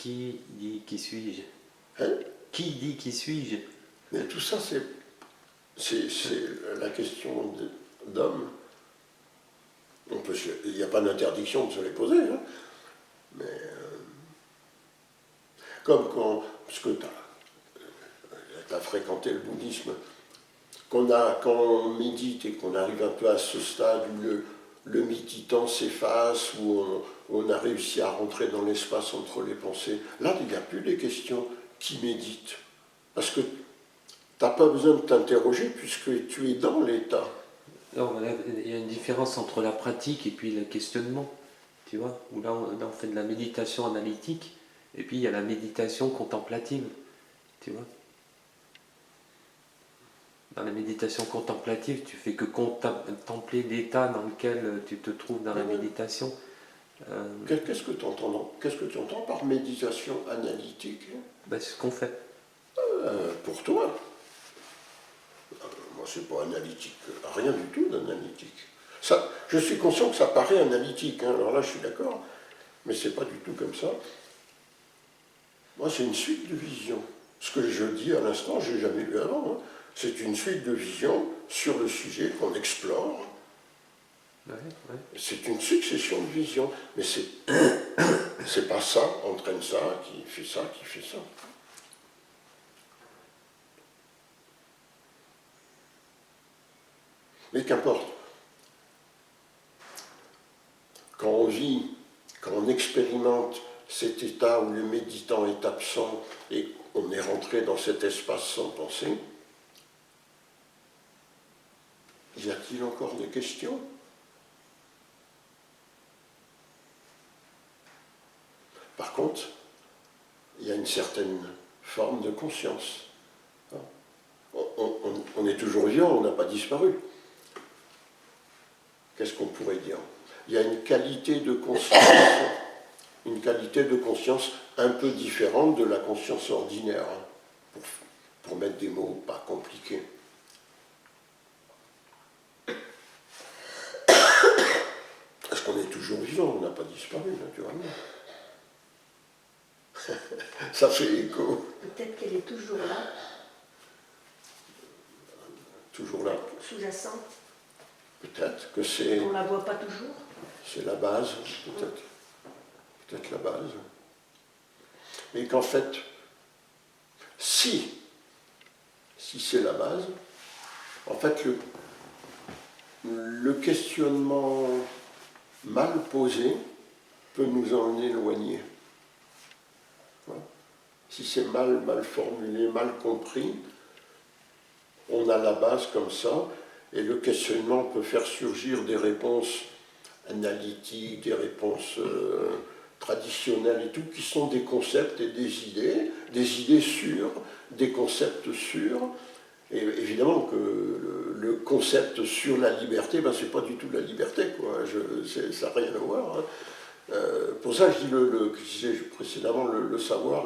Qui dit qui suis-je? Hein? Qui dit qui suis-je? Mais tout ça, c'est la question d'homme. Il n'y a pas d'interdiction de se les poser, hein. Mais comme quand, parce que tu as fréquenté le bouddhisme, quand on médite et qu'on arrive un peu à ce stade où le méditant s'efface, où on a réussi à rentrer dans l'espace entre les pensées, là, il n'y a plus les questions qui méditent. Parce que tu n'as pas besoin de t'interroger puisque tu es dans l'état. Non, voilà, il y a une différence entre la pratique et puis le questionnement, tu vois, où là on fait de la méditation analytique, et puis il y a la méditation contemplative, tu vois. Dans la méditation contemplative, tu fais que contempler l'état dans lequel tu te trouves dans la méditation. Qu'est-ce que tu entends par méditation analytique? Ben, c'est ce qu'on fait. Pour toi? Moi, c'est pas analytique, rien du tout d'analytique. Ça, je suis conscient que ça paraît analytique, hein, alors là, je suis d'accord, mais c'est pas du tout comme ça. Moi, c'est une suite de visions. Ce que je dis à l'instant, je n'ai jamais lu avant. Hein. C'est une suite de visions sur le sujet qu'on explore. Ouais, ouais. C'est une succession de visions. Mais c'est pas ça, entraîne ça, qui fait ça, qui fait ça. Mais qu'importe. Quand on vit, quand on expérimente cet état où le méditant est absent et on est rentré dans cet espace sans pensée, y a-t-il encore des questions? Par contre, il y a une certaine forme de conscience. On est toujours vivant, on n'a pas disparu. Qu'est-ce qu'on pourrait dire? Il y a une qualité de conscience un peu différente de la conscience ordinaire, hein, pour mettre des mots pas compliqués. Parce qu'on est toujours vivant, on n'a pas disparu, naturellement. Ça fait écho. Peut-être qu'elle est toujours là. Toujours là. Sous-jacente. Peut-être que c'est... On ne la voit pas toujours. C'est la base, peut-être. Peut-être la base. Mais qu'en fait, si c'est la base, en fait, le questionnement mal posé peut nous en éloigner. Si c'est mal formulé, mal compris, on a la base comme ça, et le questionnement peut faire surgir des réponses analytiques, des réponses traditionnelles et tout, qui sont des concepts et des idées sûres, des concepts sûrs. Et évidemment que le concept sur la liberté, ben c'est pas du tout la liberté, quoi. Ça n'a rien à voir. Hein. Pour ça, je dis que je disais précédemment, le savoir,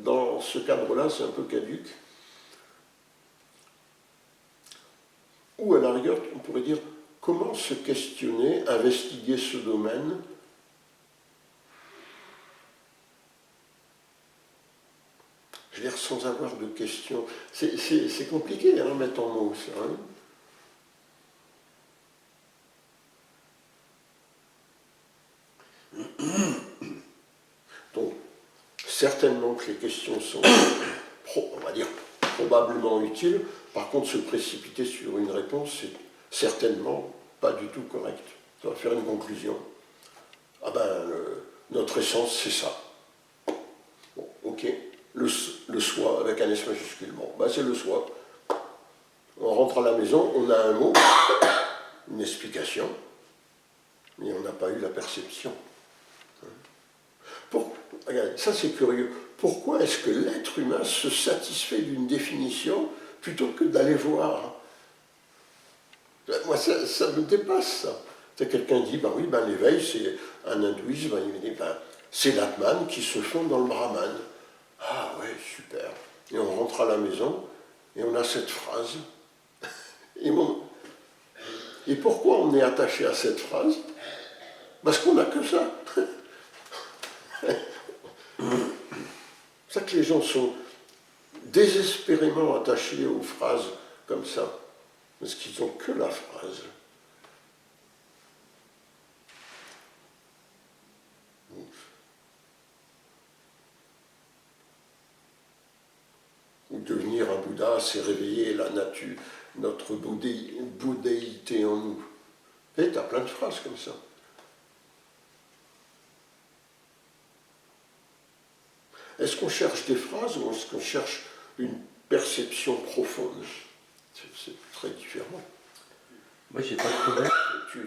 dans ce cadre-là, c'est un peu caduc. Ou à la rigueur, on pourrait dire, comment se questionner, investiguer ce domaine je veux dire, sans avoir de questions. C'est compliqué à mettre en mots, ça. Hein. Donc, certainement que les questions sont, on va dire, probablement utiles. Par contre, se précipiter sur une réponse, c'est certainement pas du tout correct. Ça va faire une conclusion. Ah ben, notre essence, c'est ça. Bon, ok. Le soi, avec un S majuscule. Bon, ben c'est le soi. On rentre à la maison, on a un mot, une explication, mais on n'a pas eu la perception. Regardez, ça c'est curieux. Pourquoi est-ce que l'être humain se satisfait d'une définition plutôt que d'aller voir? Moi, ça me dépasse, ça. Quelqu'un dit, ben oui, ben, l'éveil, c'est un hindouisme, il dit, ben, c'est l'Atman qui se fond dans le Brahman. Ah ouais, super. Et on rentre à la maison, et on a cette phrase. Et pourquoi on est attaché à cette phrase? Parce qu'on n'a que ça. C'est ça que les gens sont désespérément attachés aux phrases comme ça, parce qu'ils n'ont que la phrase. Ou devenir un Bouddha, c'est réveiller la nature, notre bouddhéité en nous. Et tu as plein de phrases comme ça. Est-ce qu'on cherche des phrases ou est-ce qu'on cherche une perception profonde? C'est très différent. Moi, j'ai pas de problème. Tu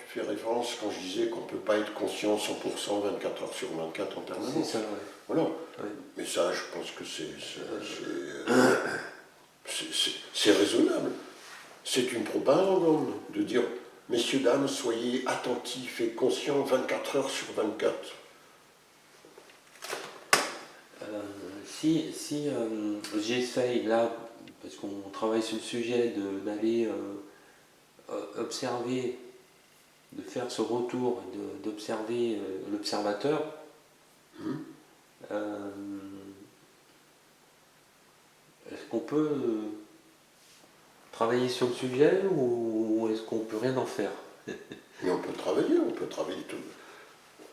fais référence quand je disais qu'on ne peut pas être conscient 100% 24 heures sur 24 en C'est permanence. ça, ouais. Voilà. Ouais. Mais ça, je pense que c'est raisonnable. C'est une propagande de dire, messieurs, dames, soyez attentifs et conscients 24 heures sur 24. Si j'essaye là, parce qu'on travaille sur le sujet, d'aller observer, de faire ce retour, d'observer l'observateur, est-ce qu'on peut travailler sur le sujet ou est-ce qu'on peut rien en faire? Mais on peut travailler tout.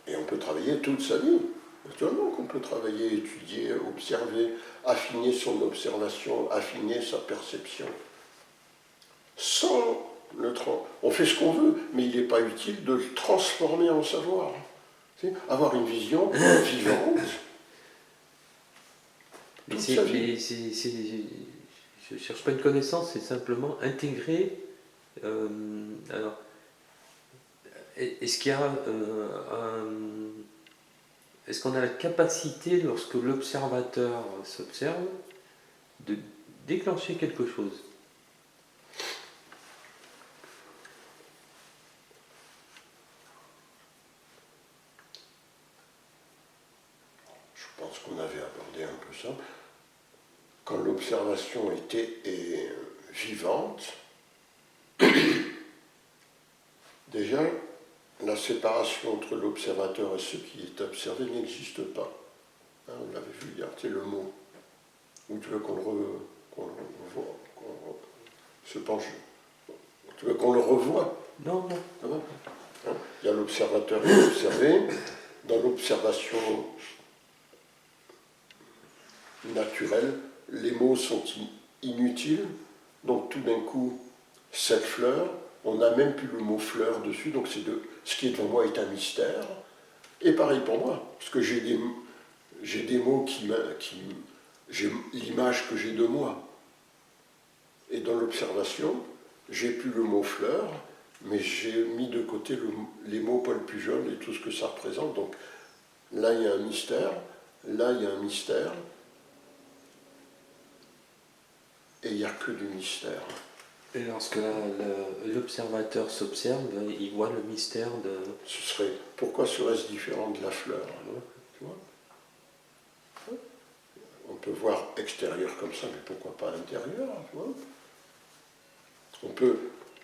Et on peut travailler toute sa vie. Naturellement qu'on peut travailler, étudier, observer, affiner son observation, affiner sa perception. Sans on fait ce qu'on veut, mais il n'est pas utile de le transformer en savoir. Avoir une vision vivante. Mais toute sa vie. mais je ne cherche pas une connaissance, c'est simplement intégrer. Alors, est-ce qu'il y a est-ce qu'on a la capacité, lorsque l'observateur s'observe, de déclencher quelque chose? Je pense qu'on avait abordé un peu ça. Quand l'observation est vivante, déjà, la séparation entre l'observateur et ce qui est observé n'existe pas. Hein, on l'avait vu hier, c'est le mot. Ou tu veux qu'on le revoie, se penche. Tu veux qu'on le revoie? Non, non. Ça va? Hein, il y a l'observateur et l'observé. Dans l'observation naturelle, les mots sont inutiles. Donc tout d'un coup, cette fleur, on n'a même plus le mot fleur dessus, donc ce qui est devant moi est un mystère. Et pareil pour moi, parce que j'ai des mots j'ai l'image que j'ai de moi. Et dans l'observation, j'ai plus le mot fleur, mais j'ai mis de côté les mots Paul Pujol et tout ce que ça représente. Donc là, il y a un mystère, là, il y a un mystère, et il n'y a que du mystère. Et lorsque l'observateur s'observe, il voit le mystère de... Pourquoi serait-ce différent de la fleur? Tu vois? On peut voir extérieur comme ça, mais pourquoi pas intérieur? Tu vois?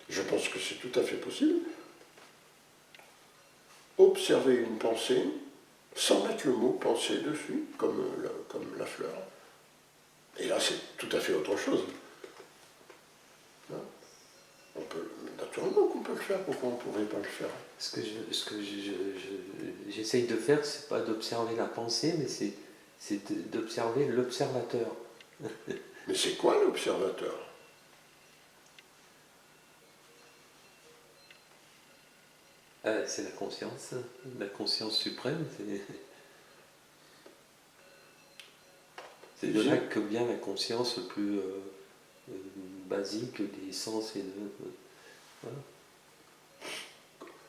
Je pense que c'est tout à fait possible, observer une pensée sans mettre le mot pensée dessus, comme la fleur. Et là, c'est tout à fait autre chose. Naturellement qu'on peut le faire, pourquoi on ne pourrait pas le faire? Ce que j'essaye de faire, c'est pas d'observer la pensée, mais c'est d'observer l'observateur. Mais c'est quoi l'observateur? C'est la conscience suprême. C'est de là que vient la conscience plus basique des sens et de... Voilà.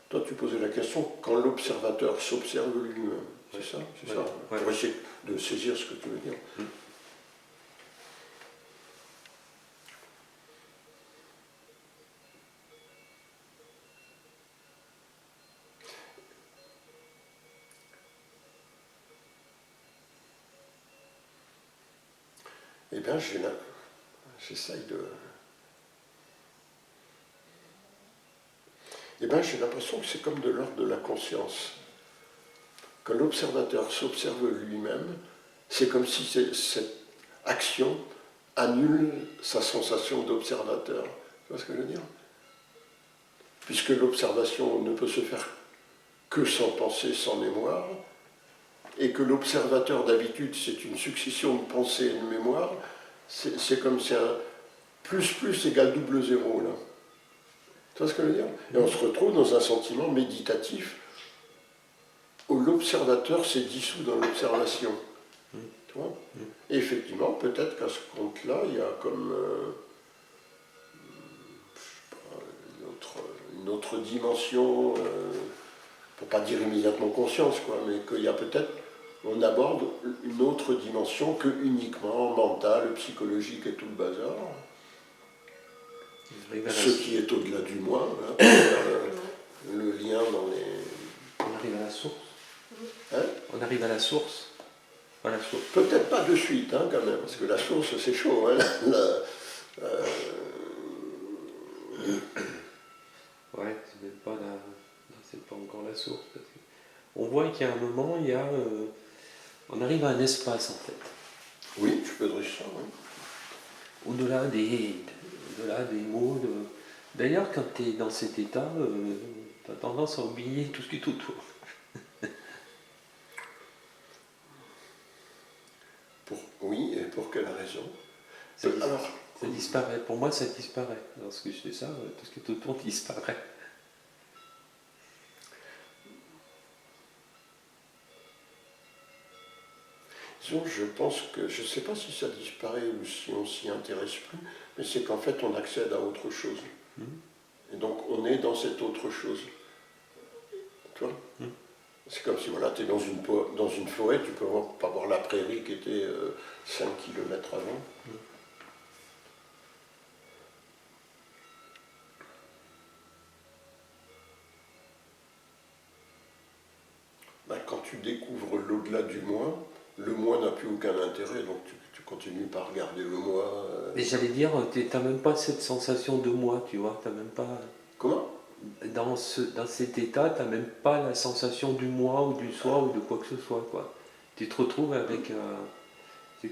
Toi, tu posais la question quand l'observateur s'observe lui-même. C'est ça? C'est ça. Pour essayer de saisir ce que tu veux dire. Eh bien, j'essaye de... Eh bien, j'ai l'impression que c'est comme de l'ordre de la conscience. Quand l'observateur s'observe lui-même, c'est comme si cette action annule sa sensation d'observateur. Tu vois ce que je veux dire? Puisque l'observation ne peut se faire que sans pensée, sans mémoire, et que l'observateur d'habitude c'est une succession de pensées et de mémoire, c'est comme si un plus égale double zéro là. Tu vois ce que je veux dire? Et on se retrouve dans un sentiment méditatif où l'observateur s'est dissous dans l'observation. Tu vois? Et effectivement, peut-être qu'à ce compte-là, il y a comme une autre dimension, pour pas dire immédiatement conscience, quoi, mais qu'il y a peut-être, on aborde une autre dimension que uniquement mentale, psychologique et tout le bazar. Ce qui est au-delà du moi, hein, le lien dans les... On arrive à la source. Hein? On arrive à la source. À la source. Peut-être pas de suite, hein, quand même, parce que la source, c'est chaud. Hein, Ouais, c'est même pas c'est pas encore la source. Parce que on voit qu'il y a un moment, il y a, on arrive à un espace en fait. Oui, je peux dire ça, oui. Au-delà des mots. D'ailleurs, quand tu es dans cet état, tu as tendance à oublier tout ce qui est autour. Oui, et pour quelle raison? Ça, Alors, ça disparaît. Pour moi, ça disparaît. Lorsque je fais ça, tout ce qui est autour disparaît. disons, je pense que, je ne sais pas si ça disparaît ou si on s'y intéresse plus, mais c'est qu'en fait, on accède à autre chose. Et donc, on est dans cette autre chose. Tu vois? C'est comme si voilà, tu es dans une forêt, tu peux pas voir la prairie qui était 5 km avant. Ben, quand tu découvres l'au-delà du moi, le moi n'a plus aucun intérêt, donc tu continues par regarder le moi. Mais j'allais dire, tu n'as même pas cette sensation de moi, tu vois. T'as même pas. Comment? Dans cet état, tu n'as même pas la sensation du moi ou du soi ou de quoi que ce soit, quoi. Tu te retrouves avec.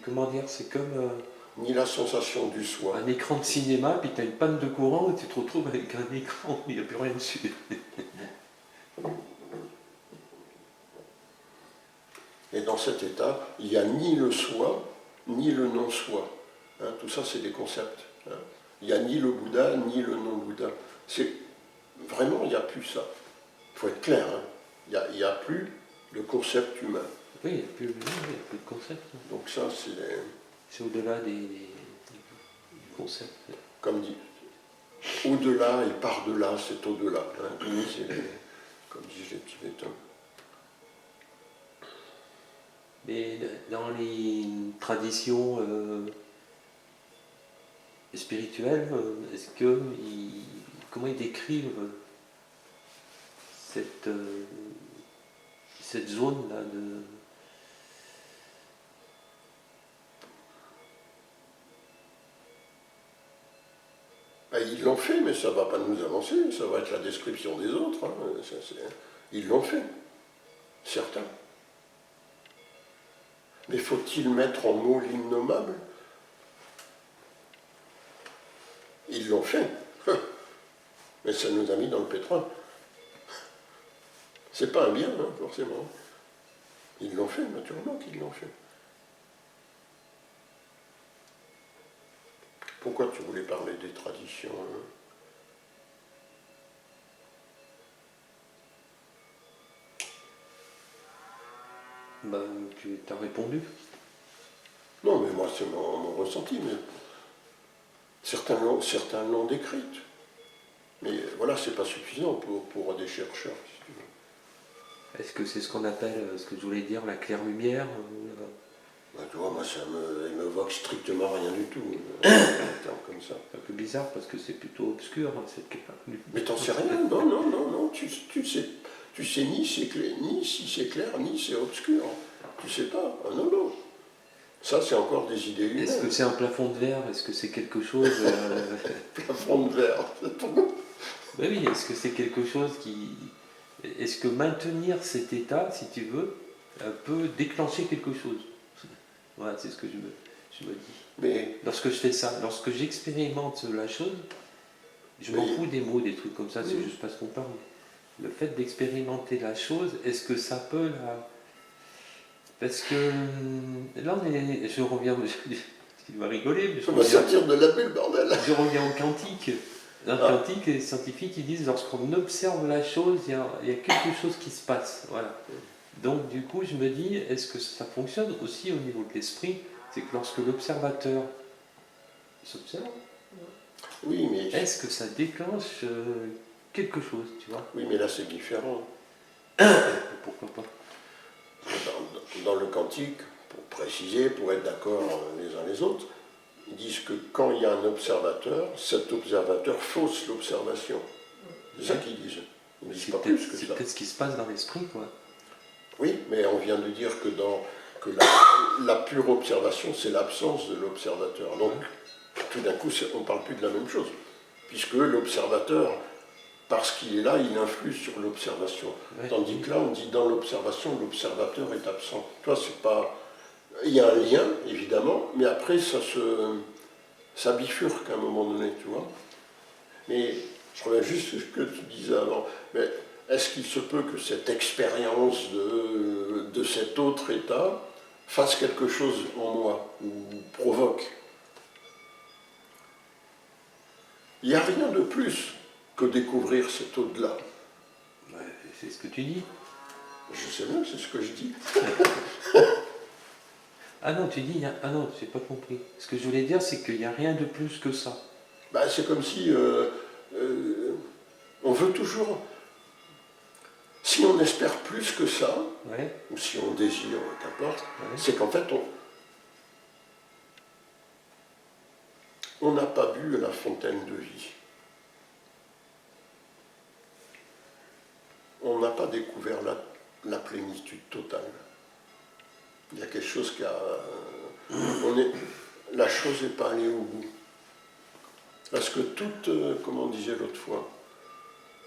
Comment dire? C'est comme. Ni la sensation du soi. Un écran de cinéma, puis tu as une panne de courant et tu te retrouves avec un écran où il n'y a plus rien dessus. Et dans cet état, il n'y a ni le soi, ni le non-soi. Hein, tout ça, c'est des concepts. Hein. Il n'y a ni le Bouddha, ni le non-Bouddha. C'est vraiment, il n'y a plus ça. Il faut être clair. Hein. Il n'y a plus le concept humain. Oui, il n'y a plus de concept. Donc ça, c'est au-delà du concept. Comme dit, au-delà et par-delà, c'est au-delà. Hein. Comme disent les Tibétains. Mais dans les traditions spirituelles, comment ils décrivent cette zone-là de... Ben, ils l'ont fait, mais ça ne va pas nous avancer, ça va être la description des autres. Hein. Ils l'ont fait, certains. Mais faut-il mettre en mots l'innommable? Ils l'ont fait. Mais ça nous a mis dans le pétrin. C'est pas un bien, hein, forcément. Ils l'ont fait, naturellement qu'ils l'ont fait. Pourquoi tu voulais parler des traditions? Ben, tu t'as répondu. Non, mais moi, c'est mon ressenti. Mais certains l'ont décrite. Mais voilà, c'est pas suffisant pour des chercheurs, si tu veux. Est-ce que c'est ce qu'on appelle, ce que je voulais dire, la claire lumière? Ben, tu vois, moi, il m'évoque strictement rien du tout. Comme ça. C'est un peu bizarre parce que c'est plutôt obscur, hein, cette claire lumière. Mais t'en sais rien, non, tu sais ni si c'est clair, ni c'est obscur. Tu sais pas, ah, non. Ça, c'est encore des idées humaines. Est-ce que c'est un plafond de verre? Est-ce que c'est quelque chose... Plafond de verre. Ben oui, est-ce que c'est quelque chose qui... Est-ce que maintenir cet état, si tu veux, peut déclencher quelque chose? Voilà, c'est ce que je me dis. Mais Lorsque je fais ça, lorsque j'expérimente la chose, je m'en Mais- fous des mots, des trucs comme ça, c'est Oui. juste parce qu'on parle. Le fait d'expérimenter la chose, est-ce que ça peut la... Parce que là, je reviens, tu vas rigoler, mais on va sortir de la bulle, bordel. je reviens au quantique. Dans le quantique, les scientifiques ils disent lorsqu'on observe la chose, il y a quelque chose qui se passe. Voilà. Donc du coup, je me dis, est-ce que ça fonctionne aussi au niveau de l'esprit? C'est que lorsque l'observateur s'observe, Oui, mais, est-ce que ça déclenche quelque chose, tu vois? oui, mais là c'est différent. Pourquoi pas? Dans le quantique, pour préciser, pour être d'accord les uns les autres, ils disent que quand il y a un observateur, cet observateur fausse l'observation. C'est ça qu'ils disent. Ils ne disent C'est pas peut-être plus que ça. ce qui se passe dans l'esprit, quoi. Oui, mais on vient de dire que la pure observation, c'est l'absence de l'observateur. Donc, tout d'un coup, on ne parle plus de la même chose. Puisque l'observateur, parce qu'il est là, il influe sur l'observation. Ouais. Tandis que là, on dit dans l'observation, l'observateur est absent. Toi, c'est pas... Il y a un lien, évidemment, mais après, ça bifurque à un moment donné, tu vois. Mais je reviens juste sur ce que tu disais avant. Mais est-ce qu'il se peut que cette expérience de cet autre état fasse quelque chose en moi, ou provoque? Il n'y a rien de plus que découvrir cet au-delà. Ouais, c'est ce que tu dis. Je sais bien, c'est ce que je dis. Ah non, tu dis, ah non, j'ai pas compris. Ce que je voulais dire, c'est qu'il n'y a rien de plus que ça. Ben, c'est comme si on veut toujours... Si on espère plus que ça, Ouais, ou si on désire, qu'importe, ouais. c'est qu'en fait, on n'a pas bu à la fontaine de vie. On n'a pas découvert la plénitude totale. Il y a quelque chose qui a... la chose n'est pas allée au bout. Parce que toute, comme on disait l'autre fois,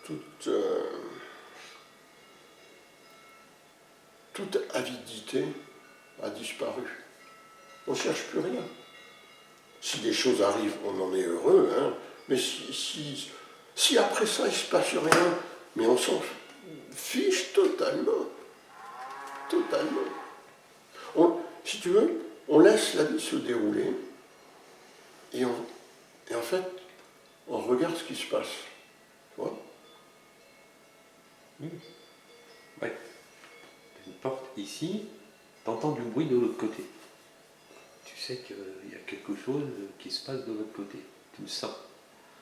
toute avidité a disparu. On ne cherche plus rien. Si des choses arrivent, on en est heureux, hein, mais si après ça, il ne se passe rien, mais on s'en fiche totalement. Totalement. Si tu veux, on laisse la vie se dérouler, et en fait, on regarde ce qui se passe. Tu vois ? Ouais. Une porte ici, t'entends du bruit de l'autre côté. Tu sais qu'il y a quelque chose qui se passe de l'autre côté. Tu le sens.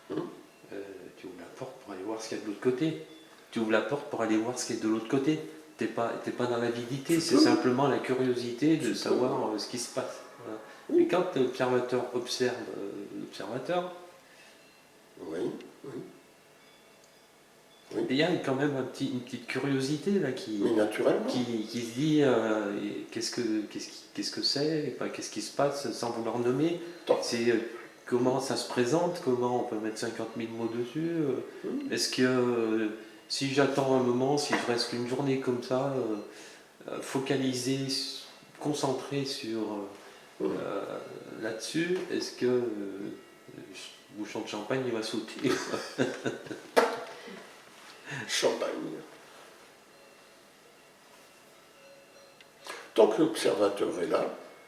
Tu ouvres la porte pour aller voir ce qu'il y a de l'autre côté. Tu ouvres la porte pour aller voir ce qu'il y a de l'autre côté. T'es pas dans l'avidité, c'est simplement la curiosité de savoir ce qui se passe. Voilà. Oui. Et quand l'observateur observe l'observateur, Oui. il y a quand même une petite curiosité là Mais naturellement. qui se dit qu'est-ce que c'est, enfin, qu'est-ce qui se passe sans vouloir nommer. C'est comment ça se présente, comment on peut mettre 50 000 mots dessus. Est-ce que si j'attends un moment, si je reste une journée comme ça, focalisé, concentré sur là-dessus, est-ce que le bouchon de champagne il va sauter? Champagne. Tant que l'observateur est là,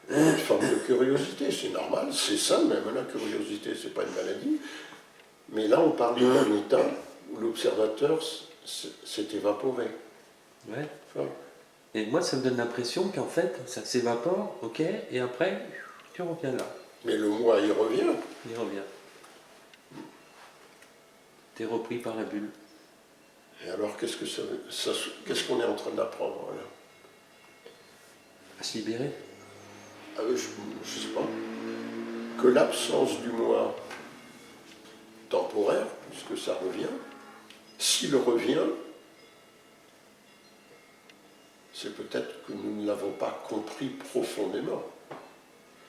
il y a une forme de curiosité, c'est normal, c'est ça même, la curiosité, c'est pas une maladie. Mais là, on parlait d'un état où l'observateur s'est évaporé. Ouais. Enfin, Et moi, ça me donne l'impression qu'en fait, ça s'évapore, ok, et après, tu reviens là. mais le moi, il revient. Il revient. T'es repris par la bulle. Et alors, qu'est-ce qu'on est en train d'apprendre là? À se libérer. Je ne sais pas. Que l'absence du moi temporaire, puisque ça revient, s'il revient, c'est peut-être que nous ne l'avons pas compris profondément.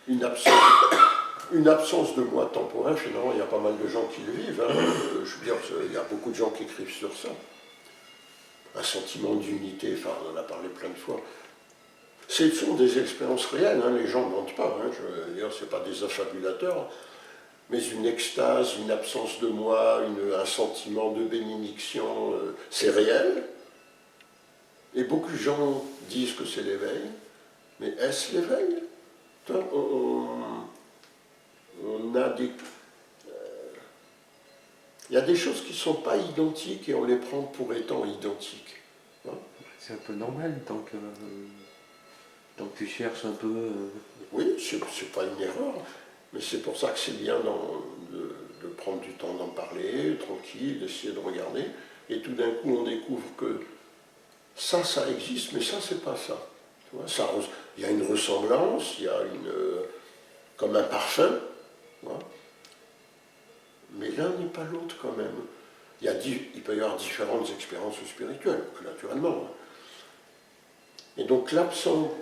Une absence de moi temporaire, finalement, il y a pas mal de gens qui le vivent. Hein. Je veux dire, il y a beaucoup de gens qui écrivent sur ça. Un sentiment d'unité, enfin, on en a parlé plein de fois. Ce sont des expériences réelles, hein, les gens ne mentent pas, hein, je veux dire, ce n'est pas des affabulateurs, mais une extase, une absence de moi, un sentiment de bénédiction, c'est réel. Et beaucoup de gens disent que c'est l'éveil, mais est-ce l'éveil? On a des... Il y a des choses qui ne sont pas identiques et on les prend pour étant identiques. Hein? C'est un peu normal tant que tu cherches un peu. Oui, c'est pas une erreur, mais c'est pour ça que c'est bien de prendre du temps d'en parler, tranquille, d'essayer de regarder, et tout d'un coup on découvre que ça existe, mais ça c'est pas ça. Tu vois, il y a une ressemblance, il y a comme un parfum, tu vois, mais l'un n'est pas l'autre quand même. Il peut y avoir différentes expériences spirituelles, naturellement. Et donc l'absent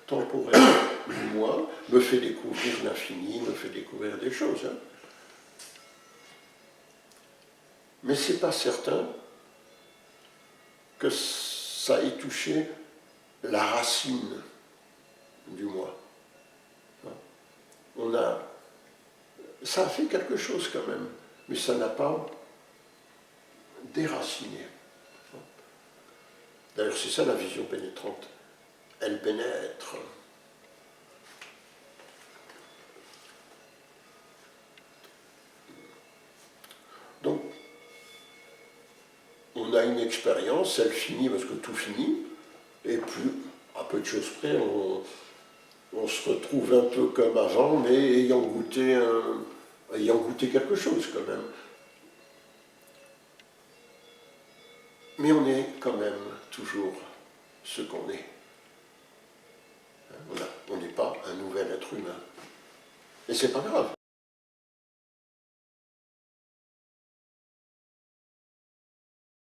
temporel du moi me fait découvrir l'infini, me fait découvrir des choses. Hein. Mais ce n'est pas certain que ça ait touché la racine du moi. Ça a fait quelque chose quand même, mais ça n'a pas déraciné. D'ailleurs, c'est ça la vision pénétrante. Elle pénètre. Donc, on a une expérience, elle finit parce que tout finit, et puis, à peu de choses près, on se retrouve un peu comme avant, mais ayant goûté quelque chose quand même. Mais on est quand même toujours ce qu'on est. On n'est pas un nouvel être humain. Et c'est pas grave.